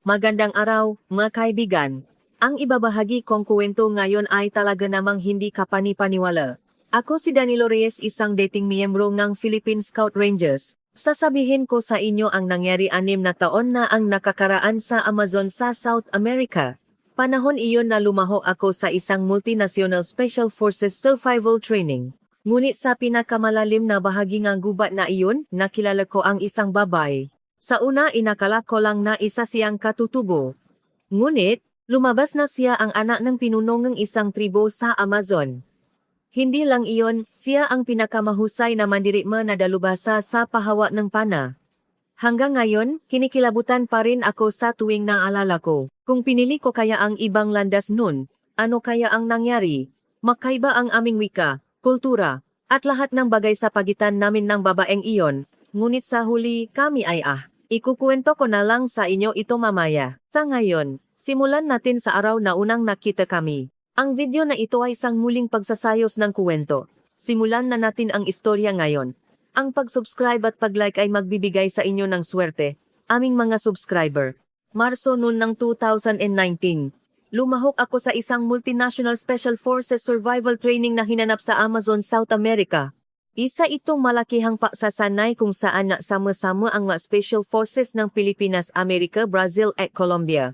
Magandang araw, mga kaibigan. Ang ibabahagi kong kwento ngayon ay talaga namang hindi kapani-paniwala. Ako si Danilo Reyes, isang dating miyembro ng Philippine Scout Rangers. Sasabihin ko sa inyo ang nangyari 6 na taon na ang nakakaraan sa Amazon sa South America. Panahon iyon na lumaho ako sa isang multinational Special Forces survival training. Ngunit sa pinakamalalim na bahagi ng gubat na iyon, nakilala ko ang isang babae. Sa una inakala ko lang na isa siyang katutubo. Ngunit, lumabas na siya ang anak ng pinuno ng isang tribo sa Amazon. Hindi lang iyon, siya ang pinakamahusay na mandirigma na dalubhasa sa pahawa ng pana. Hanggang ngayon, kinikilabutan pa rin ako sa tuwing naalala ko. Kung pinili ko kaya ang ibang landas nun, ano kaya ang nangyari? Magkaiba ang aming wika, kultura, at lahat ng bagay sa pagitan namin ng babaeng iyon. Ngunit sa huli, kami ay ikukuwento ko na lang sa inyo ito mamaya. Sa ngayon, simulan natin sa araw na unang nakita kami. Ang video na ito ay isang muling pagsasayos ng kuwento. Simulan na natin ang istorya ngayon. Ang pag-subscribe at pag-like ay magbibigay sa inyo ng swerte, aming mga subscriber. Marso noon ng 2019. Lumahok ako sa isang multinational Special Forces survival training na hinanap sa Amazon, South America. Isa itong malakihang paksasanay kung saan nagsama-sama ang mga Special Forces ng Pilipinas, Amerika, Brazil at Colombia.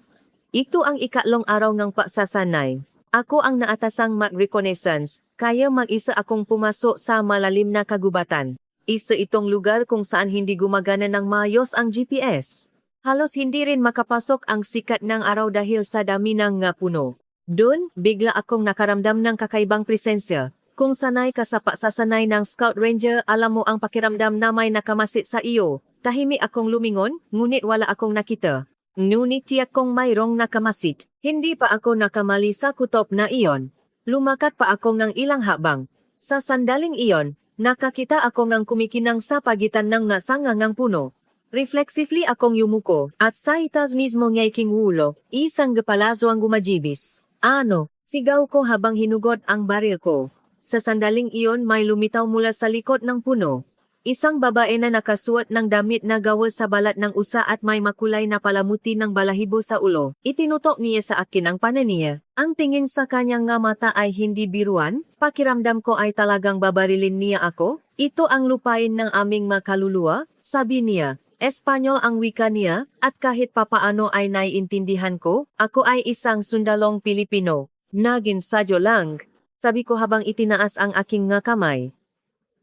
Ito ang ikatlong araw ng paksasanay. Ako ang naatasang mag-reconnaissance, kaya mag-isa akong pumasok sa malalim na kagubatan. Isa itong lugar kung saan hindi gumagana ng maayos ang GPS. Halos hindi rin makapasok ang sikat ng araw dahil sa dami ng puno. Doon, bigla akong nakaramdam ng kakaibang presensya. Kung sanay ka sa paksasanay ng Scout Ranger, alam mo ang pakiramdam na may nakamasit sa iyo. Tahimik akong lumingon, ngunit wala akong nakita. Ngunit tiyak kong mayroong nakamasit. Hindi pa ako nakamali sa kutob na iyon. Lumakat pa ako ng ilang habang. Sa sandaling iyon, nakakita ako ng kumikinang sa pagitan ng nasangangang puno. Reflexively akong yumuko, at sa itaas mismo ng aking ulo, isang gapalazo ang gumajibis. Ano? Sigaw ko habang hinugot ang baril ko. Sa sandaling iyon may lumitaw mula sa likod ng puno. Isang babae na nakasuot ng damit na gawa sa balat ng usa at may makulay na palamuti ng balahibo sa ulo. Itinutok niya sa akin ang pana niya. Ang tingin sa kanyang nga mata ay hindi biruan. Pakiramdam ko ay talagang babarilin niya ako. Ito ang lupain ng aming makaluluwa, sabi niya. Espanyol ang wika niya, at kahit papaano ay naiintindihan ko, ako ay isang sundalong Pilipino. Naginsadyo lang, sabi ko habang itinaas ang aking nga kamay.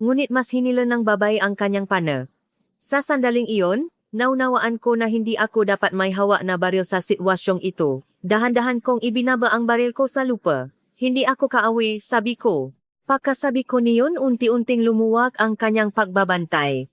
Ngunit mas hinila ng babae ang kanyang pana. Sa sandaling iyon, naunawaan ko na hindi ako dapat may hawa na baril sa sitwasyong ito. Dahan-dahan kong ibinaba ang baril ko sa lupa. Hindi ako kaawi, sabi ko. Pagkasabi ko niyon, unti-unting lumuwag ang kanyang pagbabantay.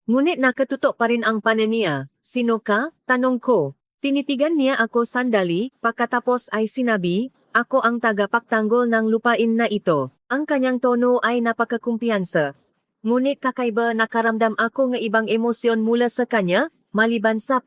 Ngunit nakatutok pa rin ang pana niya. Sino ka? Tanong ko. Tinitigan niya ako sandali, pagkatapos ay sinabi, ako ang tagapagtanggol ng lupain na ito. Ang kanyang tono ay napakakumpiyansa. Ngunit kakaiba nakaramdam ako ng ibang emosyon mula sa kanya, maliban sa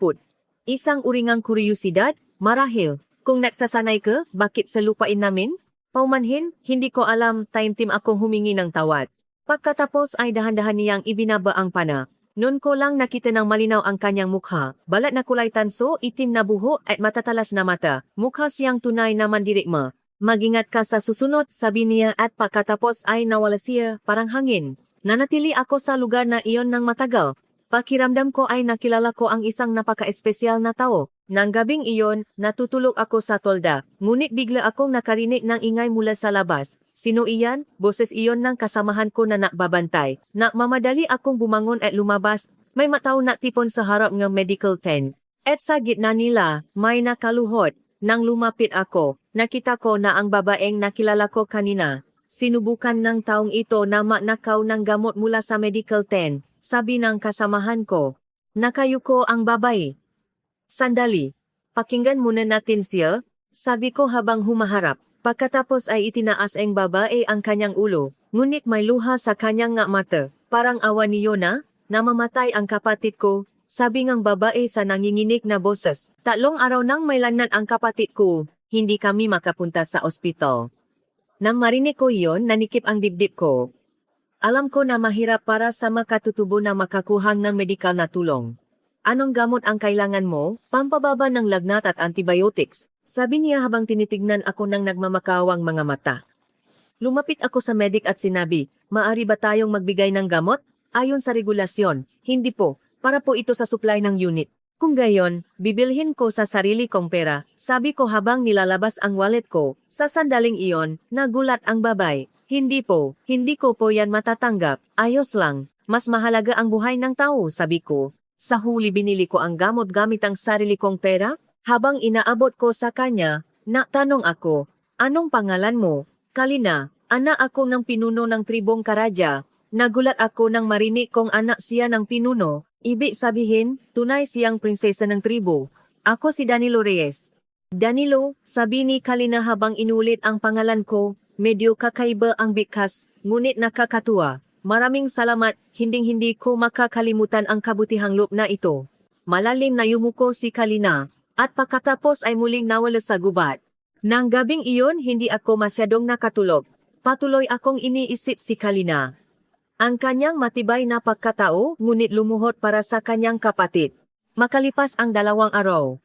isang uringang kuryosidad, marahil. Kung nagsasanay ka, bakit sa lupain namin? Paumanhin, hindi ko alam, time-tim akong humingi ng tawad. Pagkatapos ay dahan-dahan niyang ibinaba ang pana. Noon ko lang nakita ng malinaw ang kanyang mukha, balat na kulay tanso, itim na buho at matatalas na mata. Mukha siyang tunay na mandirigma. Mag-ingat ka sa susunod, sabi niya at pagkatapos ay nawala siya, parang hangin. Nanatili ako sa lugar na iyon ng matagal. Pakiramdam ko ay nakilala ko ang isang napaka-espesyal na tao. Nang gabing iyon, natutulog ako sa tolda, ngunit bigla akong nakarinig ng ingay mula sa labas. Sino iyan? Boses iyon ng kasamahan ko na nakbabantay. Mamadali akong bumangon at lumabas, may mataw na tipon sa harap ng medical tent. At sa gitna nila, may nakaluhod. Nang lumapit ako, nakita ko na ang babaeng nakilala ko kanina. Sinubukan ng taong ito na manakaw ng gamot mula sa medical tent, sabi ng kasamahan ko. Nakayuko ang babae. Sandali, pakinggan muna natin siya, sabi ko habang humaharap. Pagkatapos ay itinaas ang babae ang kanyang ulo, ngunit may luha sa kanyang nga mata. Parang awa niyo na, namamatay ang kapatid ko, sabi ng babae sa nanginginig na boses. 3 araw nang may lagnat ang kapatid ko, hindi kami makapunta sa ospital. Nang marinig ko iyon, nanikip ang dibdib ko. Alam ko na mahirap para sa makatutubo na makakuhang ng medikal na tulong. Anong gamot ang kailangan mo? Pampababa ng lagnat at antibiotics, sabi niya habang tinitignan ako ng nagmamakawang mga mata. Lumapit ako sa medic at sinabi, maari ba tayong magbigay ng gamot? Ayon sa regulasyon, hindi po, para po ito sa supply ng unit. Kung gayon, bibilhin ko sa sarili kong pera, sabi ko habang nilalabas ang wallet ko. Sa sandaling iyon, nagulat ang babay. Hindi po, hindi ko po yan matatanggap, ayos lang. Mas mahalaga ang buhay ng tao, sabi ko. Sa huli binili ko ang gamot gamit ang sarili kong pera. Habang inaabot ko sa kanya, natanong ako, anong pangalan mo? Kalina, anak ako ng pinuno ng tribong Karaja. Nagulat ako nang marinig kong anak siya ng pinuno. Ibig sabihin, tunay siyang prinsesa ng tribo. Ako si Danilo Reyes. Danilo, sabi ni Kalina habang inulit ang pangalan ko. Medyo kakaiba ang bigkas, ngunit nakakatuwa. Maraming salamat, hinding-hindi ko makakalimutan ang kabutihang loob na ito. Malalim na yumuko si Kalina, at pagkatapos ay muling nawala sa gubat. Nang gabing iyon hindi ako masyadong nakatulog. Patuloy akong iniisip si Kalina. Ang kanyang matibay na pagkatao, ngunit lumuhod para sa kanyang kapatid. Makalipas ang 2 araw.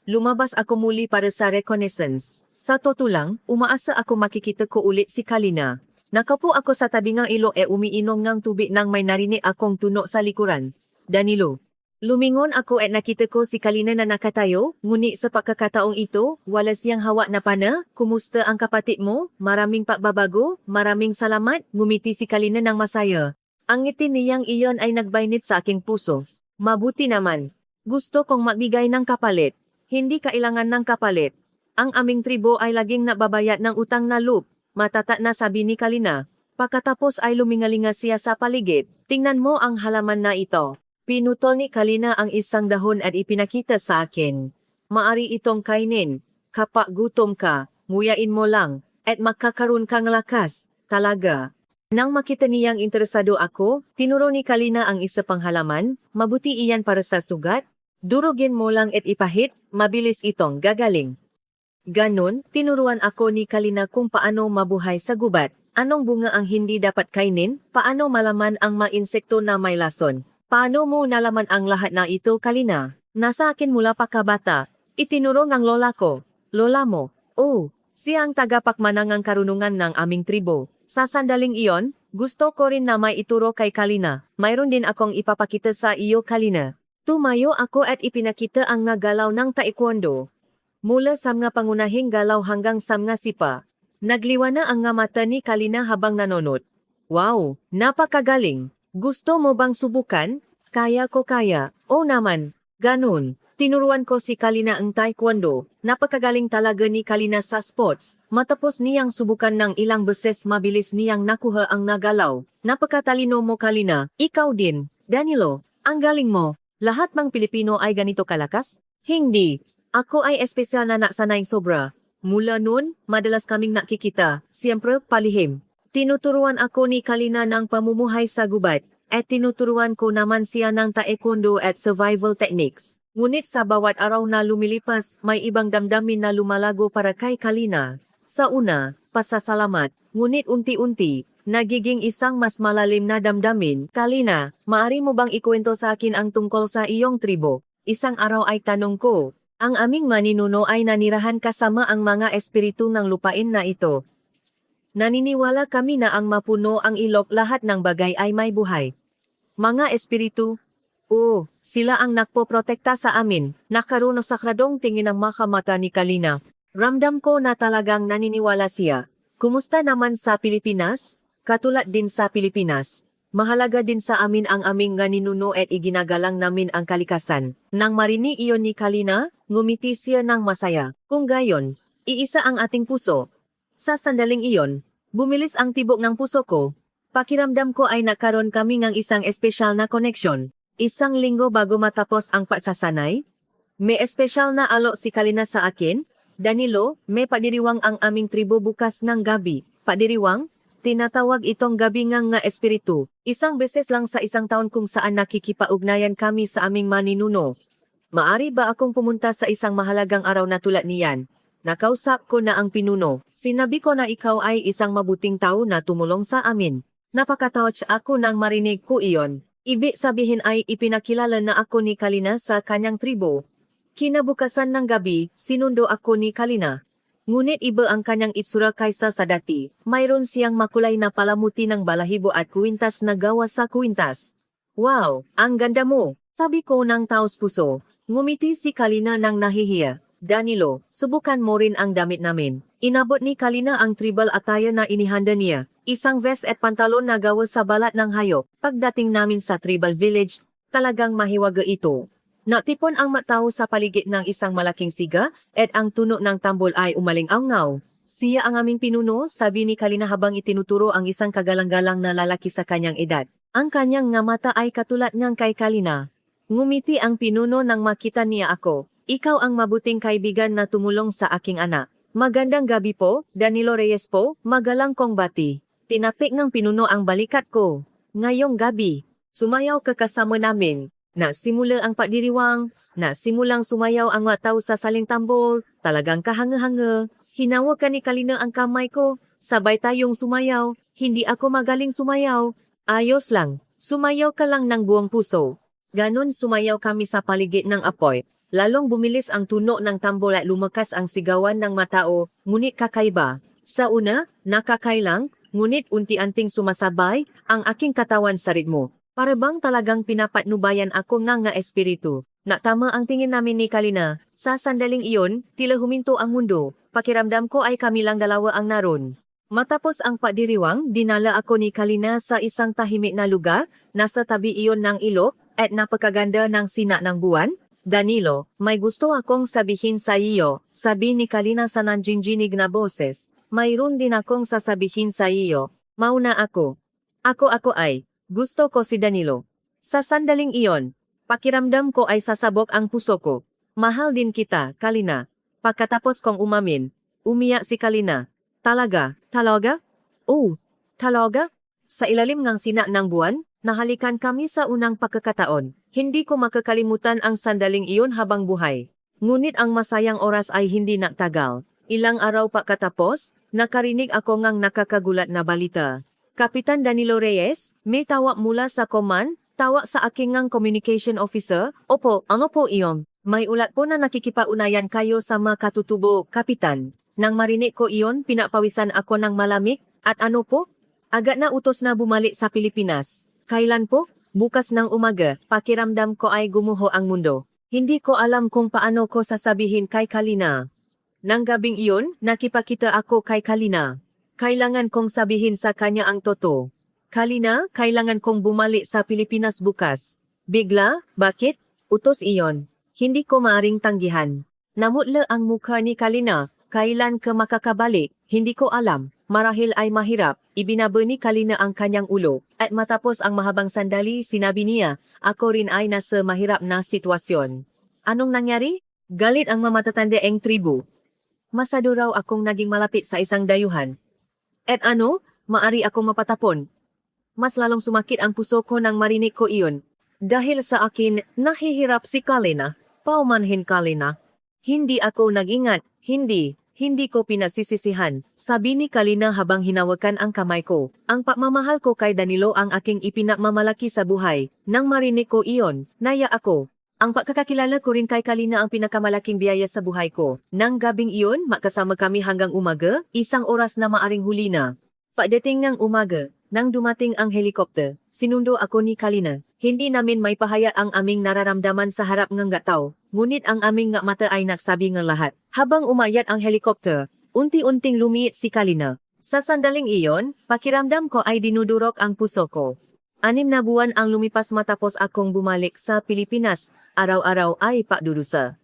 Lumabas ako muli para sa reconnaissance. Sa totoo lang, umaasa ako makikita ko ulit si Kalina. Nakaupo ako sa tabi ng ilog umiinom ng tubig nang may narinig akong tunog sa likuran. Danilo. Lumingon ako at nakita ko si Kalina na nakatayo, ngunit sa pagkakataong ito, wala siyang hawak na pana. Kumusta ang kapatid mo? Maraming pagbabago? Maraming salamat, ngumiti si Kalina ng masaya. Ang ngiti niyang iyon ay nagbainit sa aking puso. Mabuti naman. Gusto kong magbigay ng kapalit. Hindi kailangan ng kapalit. Ang aming tribo ay laging nababayad ng utang na loob. Matata na sabi ni Kalina. Pagkatapos ay lumingalinga siya sa paligid. Tingnan mo ang halaman na ito. Pinutol ni Kalina ang isang dahon at ipinakita sa akin. Maari itong kainin. Kapag gutom ka, nguyain mo lang, at magkakaroon kang lakas. Talaga. Nang makita niyang interesado ako, tinuro ni Kalina ang isa pang halaman. Mabuti iyan para sa sugat. Durugin mo lang at ipahit, mabilis itong gagaling. Ganon, tinuruan ako ni Kalina kung paano mabuhay sa gubat. Anong bunga ang hindi dapat kainin? Paano malaman ang mga insekto na may lason? Paano mo nalaman ang lahat na ito, Kalina? Nasa akin mula pa kabata. Itinuro ng lola ko. Lola mo? Oh, siya ang tagapagmanangang karunungan ng aming tribo. Sa sandaling iyon, gusto ko rin na may ituro kay Kalina. Mayroon din akong ipapakita sa iyo, Kalina. Tumayo ako at ipinakita ang nagalaw ng taekwondo. Mula sa mga pangunahing galaw hanggang sa mga sipa. Nagliwa na ang nga mata ni Kalina habang nanonood. Wow, napakagaling. Gusto mo bang subukan? Kaya ko kaya. O naman, ganun. Tinuruan ko si Kalina ang taekwondo. Napakagaling talaga ni Kalina sa sports. Matapos niyang subukan ng ilang beses mabilis niyang nakuha ang nagalaw. Napakatalino mo, Kalina. Ikaw din. Danilo, ang galing mo. Lahat mang Pilipino ay ganito kalakas? Hindi. Ako ay espesyal na naksanay sobra. Mula noon, madalas kaming nakikita, siyempre palihim. Tinuturuan ako ni Kalina ng pamumuhay sa gubat, at tinuturuan ko naman siya ng taekwondo at survival techniques. Ngunit sa bawat araw na lumilipas, may ibang damdamin na lumalago para kay Kalina. Sa una, pasasalamat, ngunit unti-unti, nagiging isang mas malalim na damdamin. Kalina, maari mo bang ikwento sa akin ang tungkol sa iyong tribo? Isang araw ay tanong ko. Ang aming maninuno ay nanirahan kasama ang mga espiritu ng lupain na ito. Naniniwala kami na ang mapuno ang ilok lahat ng bagay ay may buhay. Mga espiritu? Oo, sila ang nagpoprotekta sa amin. Nakaroon sa sakradong tingin ng makamata ni Kalina. Ramdam ko na talagang naniniwala siya. Kumusta naman sa Pilipinas? Katulad din sa Pilipinas. Mahalaga din sa amin ang aming ninuno at iginagalang namin ang kalikasan. Nang marinig iyon ni Kalina, ngumiti siya ng masaya. Kung gayon, iisa ang ating puso. Sa sandaling iyon, bumilis ang tibok ng puso ko. Pakiramdam ko ay nagkaroon kami ng isang espesyal na koneksyon. Isang linggo bago matapos ang pagsasanay, may espesyal na alok si Kalina sa akin. Danilo, may padiriwang ang aming tribo bukas ng gabi. Padiriwang? Tinatawag itong gabi nga espiritu. Isang beses lang sa isang taon kung saan nakikipag-ugnayan kami sa aming maninuno. Maari ba akong pumunta sa isang mahalagang araw na tulad niyan? Nakausap ko na ang pinuno. Sinabi ko na ikaw ay isang mabuting tao na tumulong sa amin. Napakatouch ako nang marinig ko iyon. Ibig sabihin ay ipinakilala na ako ni Kalina sa kanyang tribo. Kinabukasan ng gabi, sinundo ako ni Kalina. Ngunit iba ang kanyang itsura kaysa sa dati. Mayroon siyang makulay na palamuti ng balahibo at kuwintas na gawa sa kuwintas. Wow, ang ganda mo, sabi ko ng taos puso. Ngumiti si Kalina ng nahihiya. Danilo, subukan mo rin ang damit namin. Inabot ni Kalina ang tribal attire na inihanda niya. Isang vest at pantalon na gawa sa balat ng hayop. Pagdating namin sa tribal village, talagang mahiwaga ito. Natipon ang matao sa paligid ng isang malaking siga at ang tunog ng tambol ay umaling-awngaw. Siya ang aming pinuno, sabi ni Kalina habang itinuturo ang isang kagalang-galang na lalaki sa kanyang edad. Ang kanyang nga mata ay katulad niyang kay Kalina. Ngumiti ang pinuno nang makita niya ako. Ikaw ang mabuting kaibigan na tumulong sa aking anak. Magandang gabi po, Danilo Reyes po, magalang kong bati. Tinapik ng pinuno ang balikat ko. Ngayong gabi, sumayaw ka kasama namin. Nasimula ang pagdiriwang, nasimulang sumayaw ang mga tao sa saling tambol, talagang kahanga-hanga. Hinawakan ni Kalina ang kamay ko, sabay tayong sumayaw, hindi ako magaling sumayaw. Ayos lang, sumayaw ka lang ng buong puso. Ganon sumayaw kami sa paligid ng apoy. Lalong bumilis ang tunog ng tambol at lumakas ang sigawan ng matao, ngunit kakaiba. Sa una, nakakailang, ngunit unti-anting sumasabay ang aking katawan sa ritmo. Para bang talagang pinapatnubayan ako ng nga espiritu. Natama ang tingin namin ni Kalina. Sa sandaling iyon, tila huminto ang mundo. Pakiramdam ko ay kami lang dalawa ang naroon. Matapos ang pagdiriwang, dinala ako ni Kalina sa isang tahimik na lugar. Nasa tabi iyon ng ilog at napakaganda ng sina ng buwan. Danilo, may gusto akong sabihin sa iyo, sabi ni Kalina sa nanjinjinig na boses. Mayroon din akong sasabihin sa iyo. Mauna ako. Ako ay. Gusto ko si Danilo. Sa sandaling iyon, pakiramdam ko ay sasabog ang puso ko. Mahal din kita, Kalina. Pagkatapos kong umamin, umiyak si Kalina. Talaga? Oh, talaga? Sa ilalim ng sina ng buwan, nahalikan kami sa unang pagkakataon. Hindi ko makakalimutan ang sandaling iyon habang buhay. Ngunit ang masayang oras ay hindi nagtagal. Ilang araw pagkatapos, nakarinig ako ngang nakakagulat na balita. Kapitan Danilo Reyes, may tawag mula sa command, tawag sa aking ngang communication officer. Opo, ano po iyon? May ulat po na nakikipaunayan kayo sa mga katutubo, Kapitan. Nang marinig ko iyon, pinapawisan ako ng malamig. At ano po? Agad na utos na bumalik sa Pilipinas. Kailan po? Bukas ng umaga, pakiramdam ko ay gumuho ang mundo. Hindi ko alam kung paano ko sasabihin kay Kalina. Nang gabing iyon, nakipakita ako kay Kalina. Kailangan kong sabihin sa kanya ang totoo. Kalina, kailangan kong bumalik sa Pilipinas bukas. Bigla, bakit? Utos iyon. Hindi ko maaring tanggihan. Namutla ang mukha ni Kalina. Kailan ka makakabalik? Hindi ko alam. Marahil ay mahirap. Ibinaba ni Kalina ang kanyang ulo. At matapos ang mahabang sandali, sinabi niya, ako rin ay nasa mahirap na sitwasyon. Anong nangyari? Galit ang mamatatandang tribu. Masado raw akong naging malapit sa isang dayuhan. At ano? Maari akong mapatapon. Mas lalong sumakit ang puso ko nang marinig ko iyon. Dahil sa akin, nahihirap si Kalina. Paumanhin Kalina. Hindi ako nag-ingat. Hindi ko pinasisisihan. Sabi ni Kalina habang hinawakan ang kamay ko. Ang pagmamahal ko kay Danilo ang aking ipinagmamalaki sa buhay. Nang marinig ko iyon, naya ako. Ang pagkakakilala ko rin kay Kalina ang pinakamalaking biyaya sa buhay ko. Nang gabing iyon, makasama kami hanggang umaga, isang oras na maaring huli na. Pagdating ng umaga, nang dumating ang helikopter, sinundo ako ni Kalina. Hindi namin may pahaya ang aming nararamdaman sa harap ng tao, ngunit ang aming nga mata ay nagsabi ng lahat. Habang umayat ang helikopter, unti-unting lumiit si Kalina. Sa sandaling iyon, pakiramdam ko ay dinudurok ang puso ko. 6 na buwan ang lumipas matapos akong bumalik sa Pilipinas, araw-araw ay pagdurusa.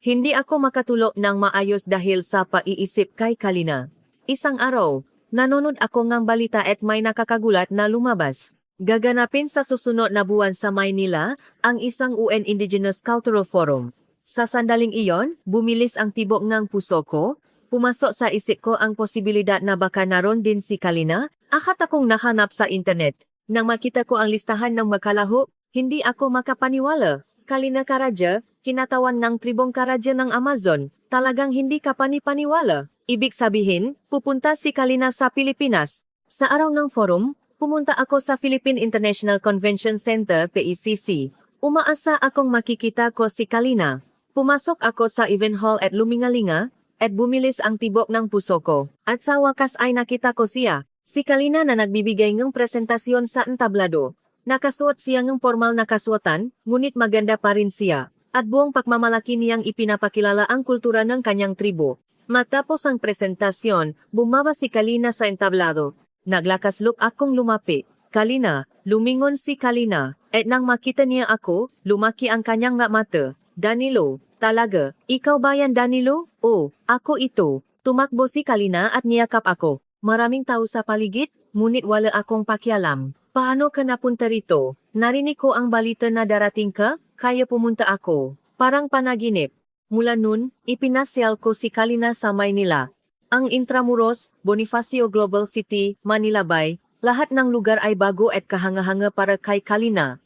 Hindi ako makatulog ng maayos dahil sa paiisip kay Kalina. Isang araw, nanonood ako ng balita at may nakakagulat na lumabas. Gaganapin sa susunod na buwan sa Maynila, ang isang UN Indigenous Cultural Forum. Sa sandaling iyon, bumilis ang tibok ng puso ko. Pumasok sa isip ko ang posibilidad na baka naroon din si Kalina. Akat akong nahanap sa internet. Nang makita ko ang listahan ng makalaho, hindi ako makapaniwala. Kalina Karaja, kinatawan ng tribong Karaja ng Amazon. Talagang hindi ka panipaniwala. Ibig sabihin, pupunta si Kalina sa Pilipinas. Sa araw ng forum, Pumunta ako sa Philippine International Convention Center, PICC. Umaasa akong makikita ko si Kalina. Pumasok ako sa event hall at lumingalinga, at bumilis ang tibok ng puso ko. At sa wakas ay nakita ko siya, si Kalina na nagbibigay ng presentasyon sa entablado. Nakasuot siya ng formal na kasuotan, ngunit maganda pa rin siya. At buong pagmamalaki niyang ipinapakilala ang kultura ng kanyang tribo. Matapos ang presentasyon, bumaba si Kalina sa entablado. Naglakas-look akong lumapit. Kalina, lumingon si Kalina, at nang makita niya ako, lumaki ang kanyang mata. Danilo, talaga, ikaw ba yan Danilo? Oh, ako ito. Tumakbo si Kalina at niyakap ako. Maraming tao sa paligid, ngunit wala akong pakialam. Paano ka napunta rito? Narinig ko ang balita na darating ka, kaya pumunta ako. Parang panaginip. Mula nun, ipinasyal ko si Kalina sa Maynila. Ang Intramuros, Bonifacio Global City, Manila Bay, lahat ng lugar ay bago at kahanga-hanga para kay Kalina.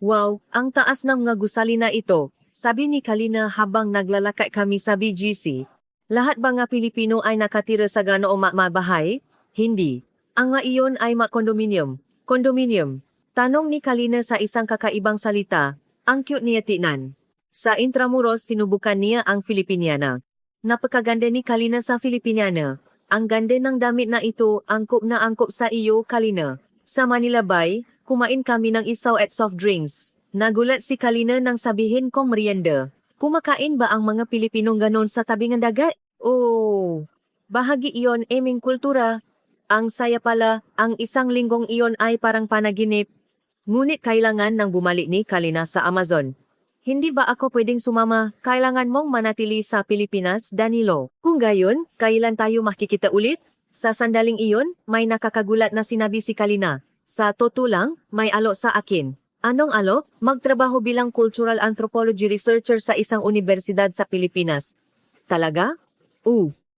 Wow, ang taas ng mga gusali na ito, sabi ni Kalina habang naglalakad kami sa BGC. Lahat ba nga Pilipino ay nakatira sa ganoong mabahay? Hindi. Ang nga iyon ay condominium. Condominium. Tanong ni Kalina sa isang kakaibang salita, ang cute niya tignan. Sa Intramuros sinubukan niya ang Filipiniana. Napakaganda ni Kalina sa Filipiniana. Ang ganda ng damit na ito, angkop na angkop sa iyo, Kalina. Sa Manila Bay, kumain kami ng isaw at soft drinks. Nagulat si Kalina nang sabihin kong merienda. Kumakain ba ang mga Pilipinong ganon sa tabi ng dagat? Oh, bahagi iyon aming kultura. Ang saya pala, ang isang linggong iyon ay parang panaginip. Ngunit kailangan nang bumalik ni Kalina sa Amazon. Hindi ba ako pwedeng sumama? Kailangan mong manatili sa Pilipinas, Danilo. Kung gayon, kailan tayo makikita ulit? Sa sandaling iyon, may nakakagulat na sinabi si Kalina. Sa totoo lang, may alok sa akin. Anong alok? Magtrabaho bilang cultural anthropology researcher sa isang universidad sa Pilipinas. Talaga?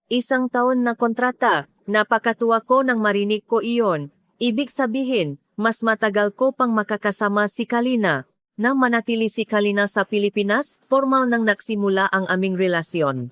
Isang taon na kontrata. Napakatuwa ko nang marinig ko iyon. Ibig sabihin, mas matagal ko pang makakasama si Kalina. Nang manatili si Kalina sa Pilipinas, formal nang nagsimula ang aming relasyon.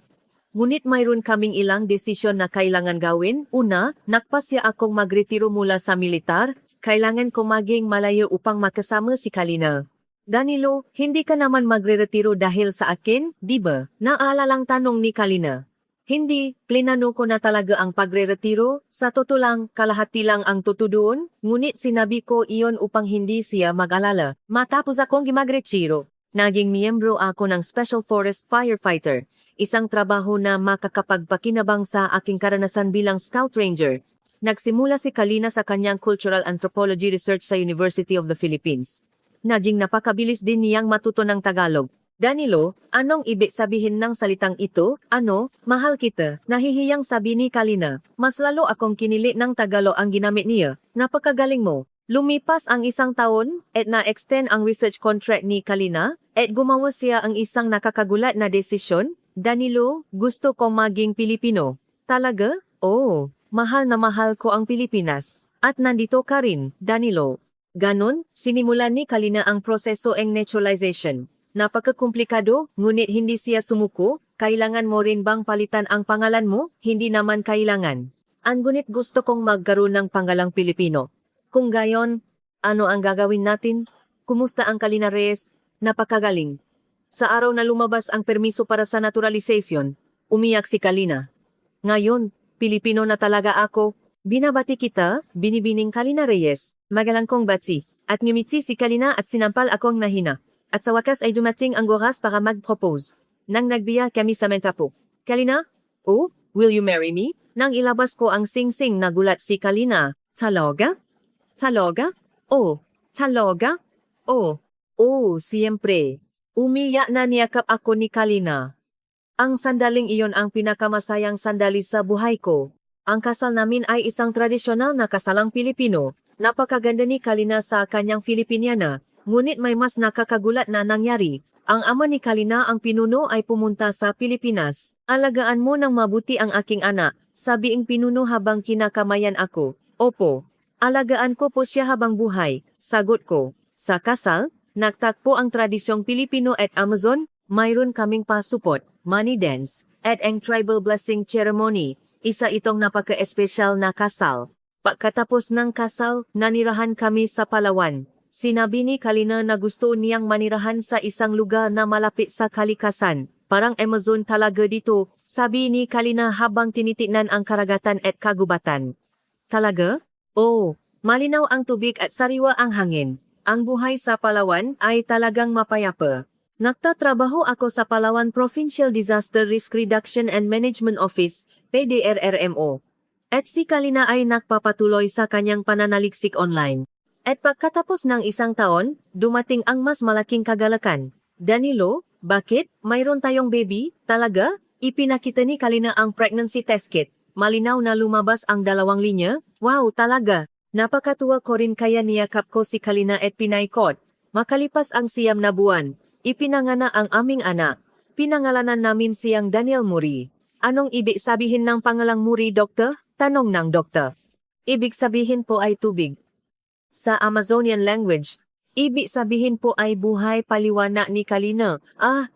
Ngunit mayroon kaming ilang desisyon na kailangan gawin. Una, nakpasya akong magretiro mula sa militar. Kailangan ko maging malayo upang makasama si Kalina. Danilo, hindi ka naman magre-retiro dahil sa akin, di ba? Naalalang tanong ni Kalina. Hindi, plinano ko na talaga ang pagre-retiro. Sa totoo lang, kalahati lang ang tutudoon, ngunit sinabi ko iyon upang hindi siya mag-alala. Matapos akong gimagretiro, naging miyembro ako ng Special Forest Firefighter, isang trabaho na makakapagpakinabang sa aking karanasan bilang Scout Ranger. Nagsimula si Kalina sa kanyang Cultural Anthropology Research sa University of the Philippines. Naging napakabilis din niyang matuto ng Tagalog. Danilo, anong ibig sabihin ng salitang ito? Ano, mahal kita, nahihiyang sabi ni Kalina. Mas lalo akong kinili ng Tagalog ang ginamit niya. Napakagaling mo. Lumipas ang isang taon, at na-extend ang research contract ni Kalina, at gumawa siya ang isang nakakagulat na desisyon. Danilo, gusto kong maging Pilipino. Talaga? Oh, mahal na mahal ko ang Pilipinas. At nandito ka rin, Danilo. Ganon, sinimulan ni Kalina ang proseso ng naturalization. Napakakomplikado, ngunit hindi siya sumuko. Kailangan mo rin bang palitan ang pangalan mo? Hindi naman kailangan. Ngunit gusto kong magkaroon ng pangalang Pilipino. Kung gayon, ano ang gagawin natin? Kumusta ang Kalina Reyes? Napakagaling. Sa araw na lumabas ang permiso para sa naturalization, umiyak si Kalina. Ngayon, Pilipino na talaga ako. Binabati kita, binibining Kalina Reyes. Magalang kong batsi. At ngumiti si Kalina at sinampal akong nahina. At sa wakas ay dumating ang oras para mag-propose. Nang nagbiya kami sa Mentapo. Kalina? Oh, will you marry me? Nang ilabas ko ang sing-sing nagulat si Kalina. Talaga? Talaga? Oh, talaga? Oh, siyempre. Umiyak na niyakap ako ni Kalina. Ang sandaling iyon ang pinakamasayang sandali sa buhay ko. Ang kasal namin ay isang tradisyonal na kasalang Pilipino. Napakaganda ni Kalina sa kanyang Filipiniana. Ngunit may mas nakakagulat na nangyari. Ang ama ni Kalina ang pinuno ay pumunta sa Pilipinas. Alagaan mo ng mabuti ang aking anak, sabi ang pinuno habang kinakamayan ako. Opo, alagaan ko po siya habang buhay, sagot ko. Sa kasal, nagtakpo ang tradisyong Pilipino at Amazon, mayroon kaming pasupot, money dance, at ang tribal blessing ceremony. Isa itong napaka-espesyal na kasal. Pagkatapos ng kasal, nanirahan kami sa Palawan. Sinabi ni Kalina na gusto niyang manirahan sa isang lugar na malapit sa kalikasan. Parang Amazon talaga dito, sabi ni Kalina habang tinitignan ang karagatan at kagubatan. Talaga? Oo, malinaw ang tubig at sariwa ang hangin. Ang buhay sa Palawan ay talagang mapayapa. Nagtatrabaho ako sa Palawan Provincial Disaster Risk Reduction and Management Office, PDRRMO. At si Kalina ay nagpapatuloy sa kanyang pananaliksik online. At pagkatapos ng isang taon, dumating ang mas malaking kagalakan. Danilo, bakit? Mayroon tayong baby? Talaga? Ipinakita ni Kalina ang pregnancy test kit. Malinaw na lumabas ang 2 linya. Wow, talaga! Napakatuwa ko rin kaya niyakap ko si Kalina at pinaikot. Makalipas ang 9 na buwan, ipinangana ang aming anak. Pinangalanan namin siyang Daniel Muri. Anong ibig sabihin ng pangalang Muri, doktor? Tanong ng doktor. Ibig sabihin po ay tubig. Sa Amazonian language, ibig sabihin po ay buhay, paliwanag ni Kalina.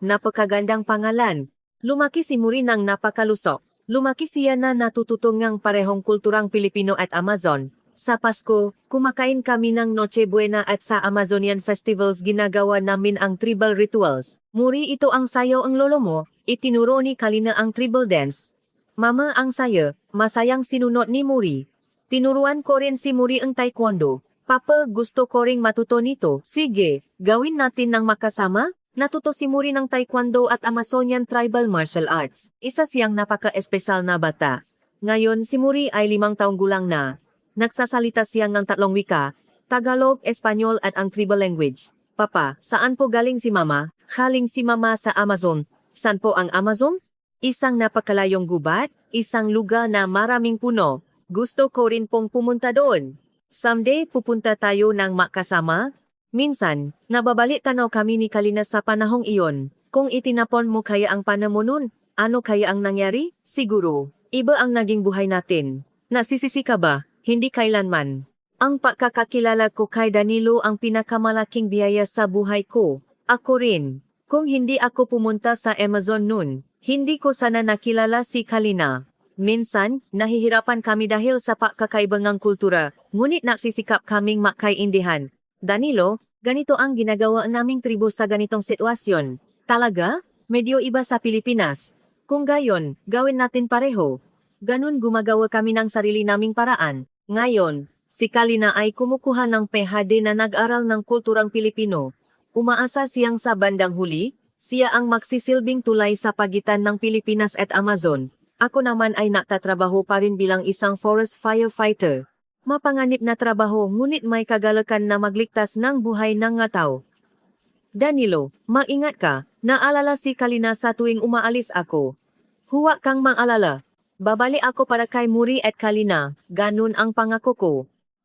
Napakagandang pangalan. Lumaki si Muri ng napakalusok. Lumaki siya na natututong ng parehong kulturang Pilipino at Amazon. Sa Pasko, kumakain kami ng Noche Buena at sa Amazonian festivals ginagawa namin ang tribal rituals. Muri, ito ang sayaw ang lolo mo. Itinuro ni Kalina ang tribal dance. Mama, ang saya, masayang sinunod ni Muri. Tinuruan ko rin si Muri ang taekwondo. Papa, gusto ko ring matuto nito. Sige, gawin natin ng makasama. Natuto si Muri ng taekwondo at Amazonian tribal martial arts. Isa siyang napaka-espesyal na bata. Ngayon si Muri ay 5 taong gulang na. Nagsasalita siya ng 3 wika, Tagalog, Espanyol at ang tribal language. Papa, saan po galing si Mama? Galing si Mama sa Amazon. Saan po ang Amazon? Isang napakalayong gubat, isang lugar na maraming puno. Gusto ko rin pong pumunta doon. Someday pupunta tayo ng makasama. Minsan, nababalik tanaw kami ni Kalina sa panahong iyon. Kung itinapon mo kaya ang panahon nun, ano kaya ang nangyari? Siguro, iba ang naging buhay natin. Nasisisi ka ba? Hindi kailanman. Ang pagkakakilala ko kay Danilo ang pinakamalaking biyaya sa buhay ko. Ako rin. Kung hindi ako pumunta sa Amazon noon, hindi ko sana nakilala si Kalina. Minsan, nahihirapan kami dahil sa pagkakaibang kultura, ngunit nagsisikap kaming makaintindihan. Danilo, ganito ang ginagawa naming tribo sa ganitong sitwasyon. Talaga? Medyo iba sa Pilipinas. Kung gayon, gawin natin pareho. Ganun gumagawa kami ng sarili naming paraan. Ngayon, si Kalina ay kumukuha ng PhD na nag-aral ng kulturang Pilipino. Umaasa siyang sa bandang huli, siya ang magsisilbing tulay sa pagitan ng Pilipinas at Amazon. Ako naman ay nagtatrabaho pa rin bilang isang forest firefighter. Mapanganib na trabaho ngunit may kagalakan na magligtas ng buhay ng nga tao. Danilo, maingat ka, naalala si Kalina sa tuwing umaalis ako. Huwag kang maalala. Babalik ako para kay Muri at Kalina, ganun ang pangako ko.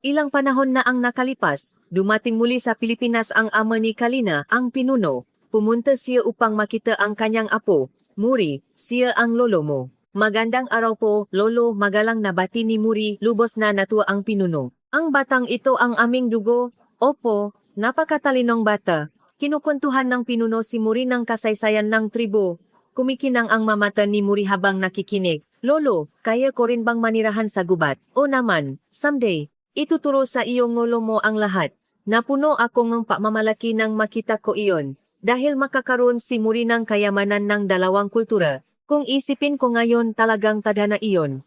Ilang panahon na ang nakalipas, dumating muli sa Pilipinas ang ama ni Kalina, ang pinuno. Pumunta siya upang makita ang kanyang apo, Muri, siya ang lolo mo. Magandang araw po, lolo, magalang na bati ni Muri, lubos na natuwa ang pinuno. Ang batang ito ang aming dugo? Opo, napakatalinong bata. Kinukwentuhan ng pinuno si Muri ng kasaysayan ng tribo. Kumikinang ang mamata ni Muri habang nakikinig. Lolo, kaya ko rin bang manirahan sa gubat? O naman, someday, ituturo sa iyong lolo mo ang lahat. Napuno ako ng pamamalaki nang makita ko iyon. Dahil makakaroon si Muri ng kayamanan ng 2 kultura. Kung isipin ko ngayon talagang tadhana iyon.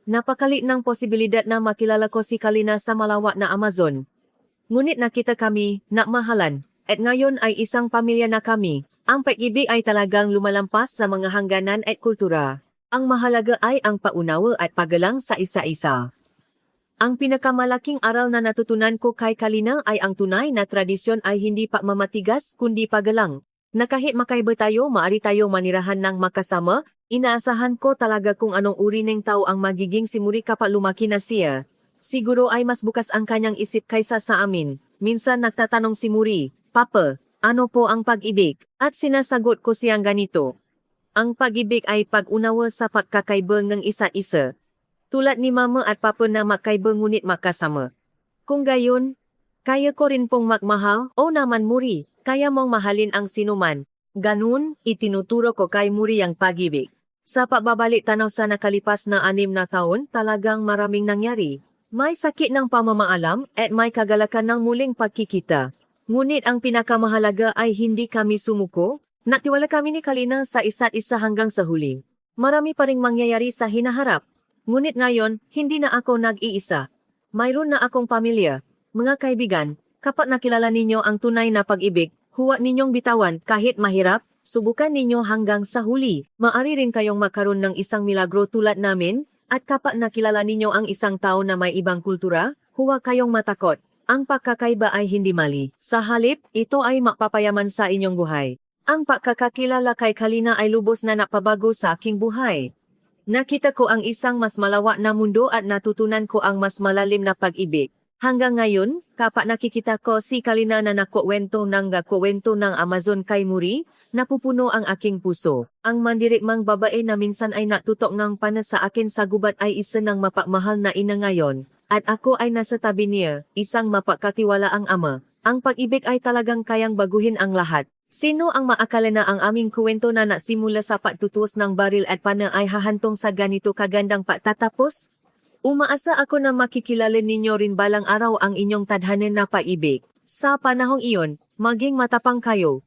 Napakaliit ng posibilidad na makilala ko si Kalina sa malawak na Amazon. Ngunit nakita kami, nakmahalan, at ngayon ay isang pamilya na kami. Ang pag-ibig ay talagang lumalampas sa mga hangganan at kultura. Ang mahalaga ay ang paunawa at paggalang sa isa-isa. Ang pinakamalaking aral na natutunan ko kay Kalina ay ang tunay na tradisyon ay hindi pagmamatigas kundi paggalang. Na kahit makaiba tayo, maari tayo manirahan ng makasama, inaasahan ko talaga kung anong uri ng tao ang magiging si Muri kapag lumaki na siya. Siguro ay mas bukas ang kanyang isip kaysa sa amin. Minsan nagtatanong si Muri, Papa, ano po ang pag-ibig? At sinasagot ko siyang ganito. Ang pag-ibig ay pag-unawa sa pagkakaiba ng isa't isa. Tulad ni Mama at Papa na makaiba ngunit makasama. Kung gayon, kaya ko rin pong magmahal, o naman Muri. Kaya mong mahalin ang sinuman. Ganun, itinuturo ko kay Muri ang pag-ibig. Sa pagbabalik tanaw sa nakalipas na 6 na taon, talagang maraming nangyari. May sakit ng pamamaalam at may kagalakan ng muling pagkikita. Ngunit ang pinakamahalaga ay hindi kami sumuko, natiwala kami ni Kalina sa isa't isa hanggang sa huli. Marami pa ring mangyayari sa hinaharap. Ngunit ngayon, hindi na ako nag-iisa. Mayroon na akong pamilya, mga kaibigan, kapag nakilala ninyo ang tunay na pag-ibig, huwag ninyong bitawan kahit mahirap, subukan ninyo hanggang sa huli. Maari rin kayong magkaroon ng isang milagro tulad namin, at kapag nakilala ninyo ang isang tao na may ibang kultura, huwag kayong matakot. Ang pagkakaiba ay hindi mali. Sa halip, ito ay mapapayaman sa inyong buhay. Ang pagkakakilala kay Kalina ay lubos na napabago sa aking buhay. Nakita ko ang isang mas malawak na mundo at natutunan ko ang mas malalim na pag-ibig. Hanggang ngayon, kapag nakikita ko si Kalina na nakuwento ng Amazon kay Muri, napupuno ang aking puso. Ang mandirigmang babae na minsan ay natutok ng pana sa akin sa gubat ay isa ng mapagmahal na ina ngayon, at ako ay nasa tabi niya, isang mapagkatiwalaang ama. Ang pag-ibig ay talagang kayang baguhin ang lahat. Sino ang maakala na ang aming kwento na nasimula sa pagtutuos ng baril at pana ay hahantong sa ganito kagandang pagtatapos? Umaasa ako na makikilala ninyo rin balang araw ang inyong tadhanan na pag-ibig. Sa panahong iyon, maging matapang kayo.